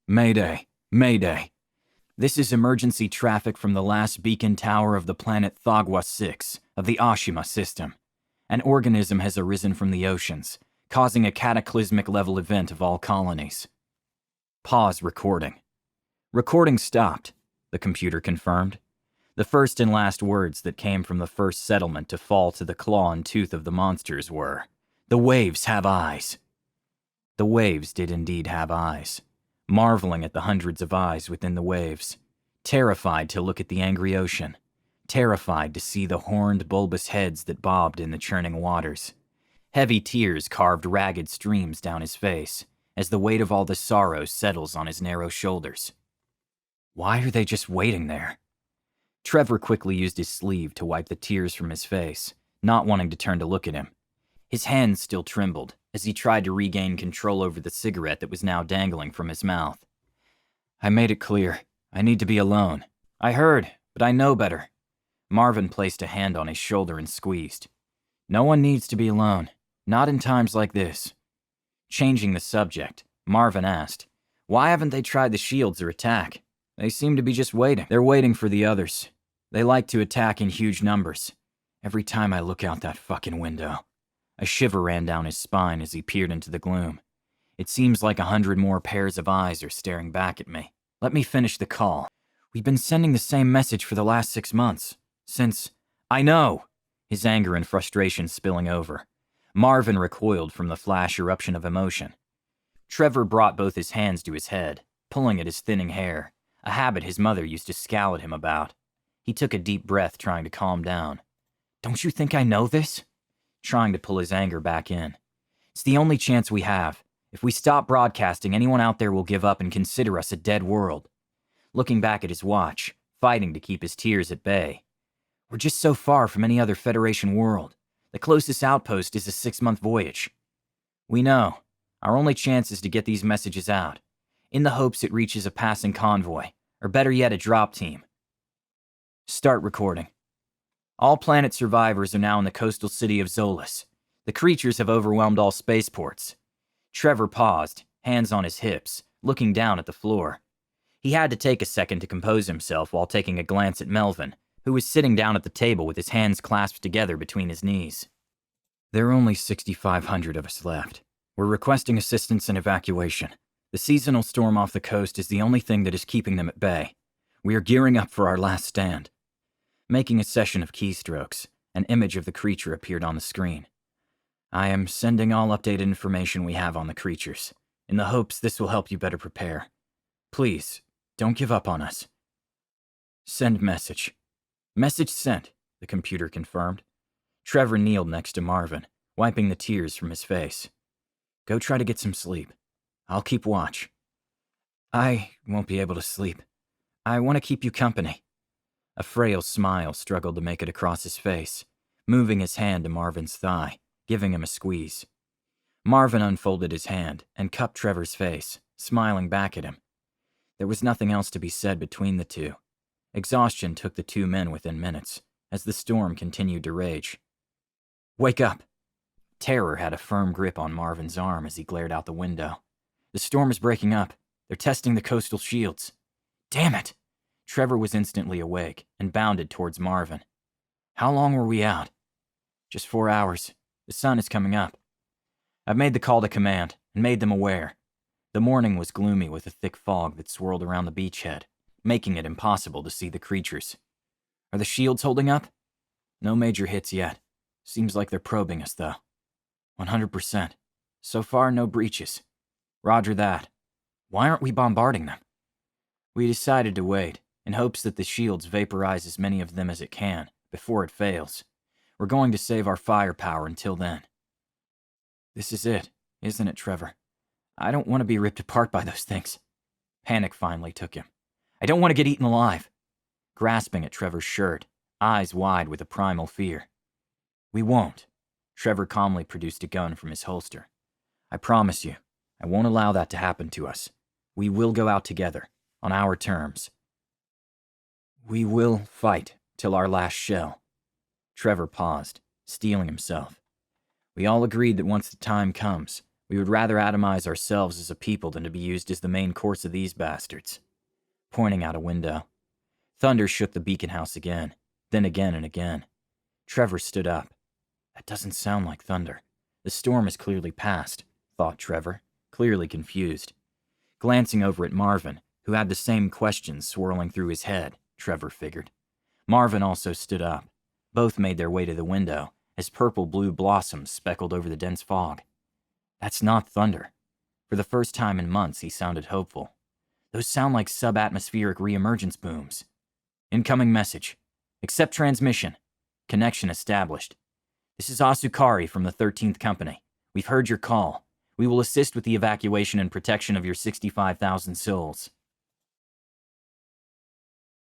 Mayday! Mayday! This is emergency traffic from the last beacon tower of the planet Thagwa 6 of the Ashima system. An organism has arisen from the oceans, causing a cataclysmic level event of all colonies. Pause recording. Recording stopped, the computer confirmed. The first and last words that came from the first settlement to fall to the claw and tooth of the monsters were, "The waves have eyes." The waves did indeed have eyes, marveling at the hundreds of eyes within the waves, terrified to look at the angry ocean, terrified to see the horned, bulbous heads that bobbed in the churning waters. Heavy tears carved ragged streams down his face as the weight of all the sorrow settles on his narrow shoulders. Why are they just waiting there? Trevor quickly used his sleeve to wipe the tears from his face, not wanting to turn to look at him. His hands still trembled as he tried to regain control over the cigarette that was now dangling from his mouth. I made it clear. I need to be alone. I heard, but I know better. Marvin placed a hand on his shoulder and squeezed. No one needs to be alone, not in times like this. Changing the subject, Marvin asked, why haven't they tried the shields or attack? They seem to be just waiting. They're waiting for the others. They like to attack in huge numbers. Every time I look out that fucking window. A shiver ran down his spine as he peered into the gloom. It seems like 100 more pairs of eyes are staring back at me. Let me finish the call. We've been sending the same message for the last 6 months. Since... I know! His anger and frustration spilling over. Marvin recoiled from the flash eruption of emotion. Trevor brought both his hands to his head, pulling at his thinning hair, a habit his mother used to scowl at him about. He took a deep breath, trying to calm down. Don't you think I know this? Trying to pull his anger back in. It's the only chance we have. If we stop broadcasting, anyone out there will give up and consider us a dead world. Looking back at his watch, fighting to keep his tears at bay. We're just so far from any other Federation world. The closest outpost is a 6-month voyage. We know. Our only chance is to get these messages out, in the hopes it reaches a passing convoy, or better yet, a drop team. Start recording. All planet survivors are now in the coastal city of Zolas. The creatures have overwhelmed all spaceports. Trevor paused, hands on his hips, looking down at the floor. He had to take a second to compose himself while taking a glance at Melvin, who was sitting down at the table with his hands clasped together between his knees. There are only 6,500 of us left. We're requesting assistance and evacuation. The seasonal storm off the coast is the only thing that is keeping them at bay. We are gearing up for our last stand. Making a session of keystrokes, an image of the creature appeared on the screen. I am sending all updated information we have on the creatures, in the hopes this will help you better prepare. Please, don't give up on us. Send message. Message sent, the computer confirmed. Trevor kneeled next to Marvin, wiping the tears from his face. Go try to get some sleep. I'll keep watch. I won't be able to sleep. I want to keep you company. A frail smile struggled to make it across his face, moving his hand to Marvin's thigh, giving him a squeeze. Marvin unfolded his hand and cupped Trevor's face, smiling back at him. There was nothing else to be said between the two. Exhaustion took the two men within minutes, as the storm continued to rage. Wake up! Terror had a firm grip on Marvin's arm as he glared out the window. The storm is breaking up. They're testing the coastal shields. Damn it! Trevor was instantly awake and bounded towards Marvin. How long were we out? Just 4 hours. The sun is coming up. I've made the call to command and made them aware. The morning was gloomy with a thick fog that swirled around the beachhead, making it impossible to see the creatures. Are the shields holding up? No major hits yet. Seems like they're probing us, though. 100%. So far, no breaches. Roger that. Why aren't we bombarding them? We decided to wait, in hopes that the shields vaporize as many of them as it can, before it fails. We're going to save our firepower until then. This is it, isn't it, Trevor? I don't want to be ripped apart by those things. Panic finally took him. I don't want to get eaten alive. Grasping at Trevor's shirt, eyes wide with a primal fear. We won't. Trevor calmly produced a gun from his holster. I promise you, I won't allow that to happen to us. We will go out together, on our terms. We will fight till our last shell. Trevor paused, steeling himself. We all agreed that once the time comes, We would rather atomize ourselves as a people than to be used as the main course of these bastards. Pointing out a window. Thunder shook the beacon house again, then again and again. Trevor stood up. That doesn't sound like thunder. The storm is clearly past, thought Trevor, clearly confused. Glancing over at Marvin, who had the same questions swirling through his head, Trevor figured. Marvin also stood up. Both made their way to the window, as purple-blue blossoms speckled over the dense fog. That's not thunder. For the first time in months, he sounded hopeful. Those sound like subatmospheric reemergence booms. Incoming message. Accept transmission. Connection established. This is Asukari from the 13th Company. We've heard your call. We will assist with the evacuation and protection of your 65,000 souls.